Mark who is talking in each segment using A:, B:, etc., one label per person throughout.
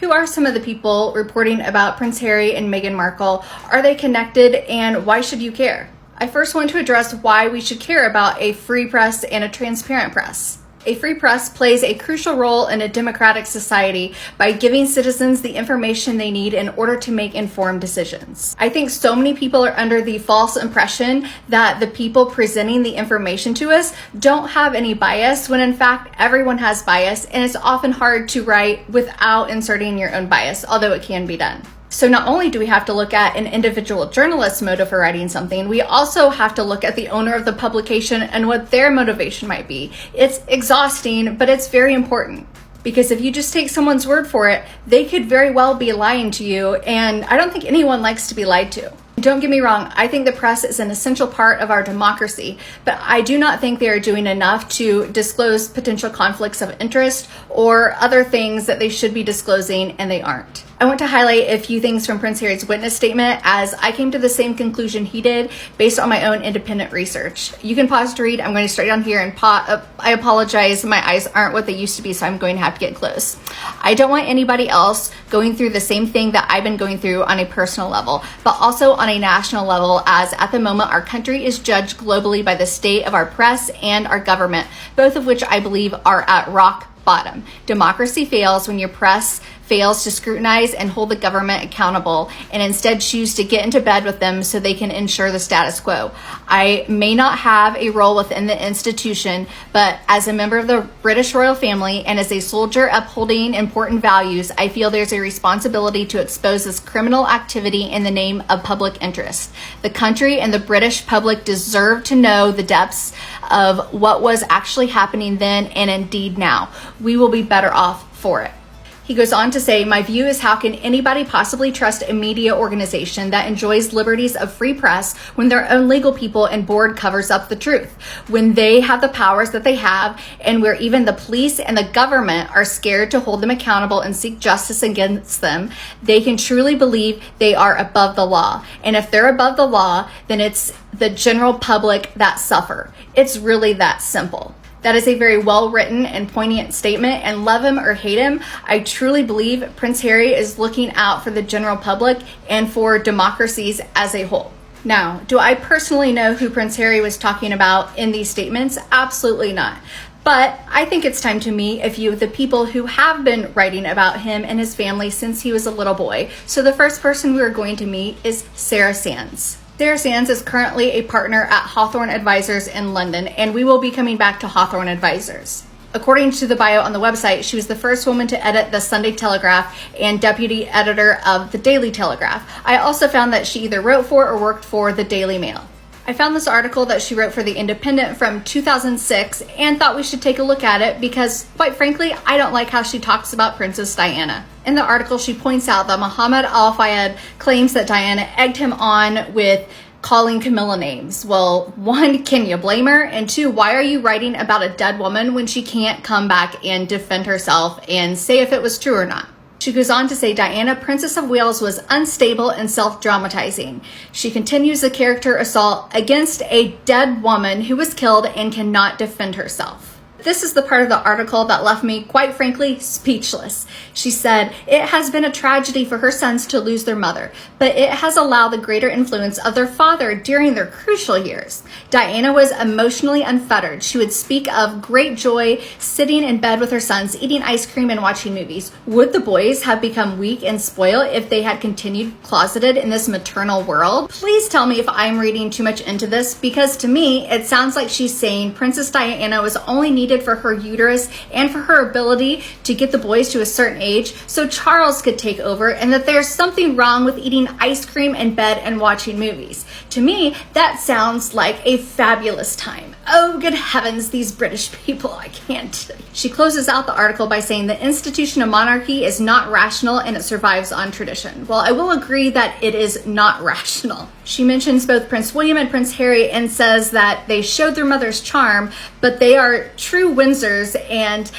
A: Who are some of the people reporting about Prince Harry and Meghan Markle? Are they connected, and why should you care? I first want to address why we should care about a free press and a transparent press. A free press plays a crucial role in a democratic society by giving citizens the information they need in order to make informed decisions. I think so many people are under the false impression that the people presenting the information to us don't have any bias, when in fact everyone has bias, and it's often hard to write without inserting your own bias, although it can be done. So not only do we have to look at an individual journalist's motive for writing something, we also have to look at the owner of the publication and what their motivation might be. It's exhausting, but it's very important. Because if you just take someone's word for it, they could very well be lying to you, and I don't think anyone likes to be lied to. Don't get me wrong, I think the press is an essential part of our democracy, but I do not think they are doing enough to disclose potential conflicts of interest or other things that they should be disclosing, and they aren't. I want to highlight a few things from Prince Harry's witness statement, as I came to the same conclusion he did based on my own independent research. You can pause to read. I'm going to start down here and I apologize. My eyes aren't what they used to be, so I'm going to have to get close. I don't want anybody else going through the same thing that I've been going through on a personal level, but also on a national level, as at the moment our country is judged globally by the state of our press and our government, both of which I believe are at rock bottom. Democracy fails when your press fails to scrutinize and hold the government accountable, and instead choose to get into bed with them so they can ensure the status quo. I may not have a role within the institution, but as a member of the British royal family and as a soldier upholding important values, I feel there's a responsibility to expose this criminal activity in the name of public interest. The country and the British public deserve to know the depths of what was actually happening then and indeed now. We will be better off for it. He goes on to say, my view is, how can anybody possibly trust a media organization that enjoys liberties of free press when their own legal people and board covers up the truth, when they have the powers that they have, and where even the police and the government are scared to hold them accountable and seek justice against them? They can truly believe they are above the law. And if they're above the law, then it's the general public that suffer. It's really that simple. That is a very well-written and poignant statement, and love him or hate him, I truly believe Prince Harry is looking out for the general public and for democracies as a whole. Now, do I personally know who Prince Harry was talking about in these statements? Absolutely not. But I think it's time to meet a few of the people who have been writing about him and his family since he was a little boy. So the first person we are going to meet is Sarah Sands. Sarah Sands is currently a partner at Hawthorne Advisors in London, and we will be coming back to Hawthorne Advisors. According to the bio on the website, she was the first woman to edit the Sunday Telegraph and deputy editor of the Daily Telegraph. I also found that she either wrote for or worked for the Daily Mail. I found this article that she wrote for The Independent from 2006 and thought we should take a look at it because, quite frankly, I don't like how she talks about Princess Diana. In the article, she points out that Mohammed Al Fayed claims that Diana egged him on with calling Camilla names. Well, one, can you blame her? And two, why are you writing about a dead woman when she can't come back and defend herself and say if it was true or not? She goes on to say Diana, Princess of Wales, was unstable and self-dramatizing. She continues the character assault against a dead woman who was killed and cannot defend herself. This is the part of the article that left me, quite frankly, speechless. She said, it has been a tragedy for her sons to lose their mother, but it has allowed the greater influence of their father during their crucial years. Diana was emotionally unfettered. She would speak of great joy sitting in bed with her sons, eating ice cream and watching movies. Would the boys have become weak and spoiled if they had continued closeted in this maternal world? Please tell me if I'm reading too much into this, because to me, it sounds like she's saying Princess Diana was only needed for her uterus and for her ability to get the boys to a certain age so Charles could take over, and that there's something wrong with eating ice cream in bed and watching movies. To me, that sounds like a fabulous time. Oh, good heavens, these British people, I can't. She closes out the article by saying the institution of monarchy is not rational and it survives on tradition. Well, I will agree that it is not rational. She mentions both Prince William and Prince Harry and says that they showed their mother's charm, but they are true Windsors, and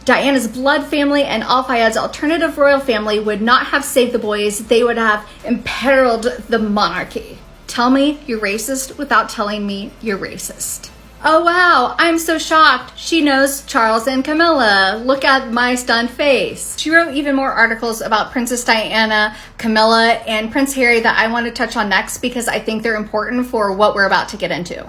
A: Diana's blood family and Al Fayed's alternative royal family would not have saved the boys. They would have imperiled the monarchy. Tell me you're racist without telling me you're racist. Oh wow, I'm so shocked. She knows Charles and Camilla. Look at my stunned face. She wrote even more articles about Princess Diana, Camilla, and Prince Harry that I want to touch on next because I think they're important for what we're about to get into.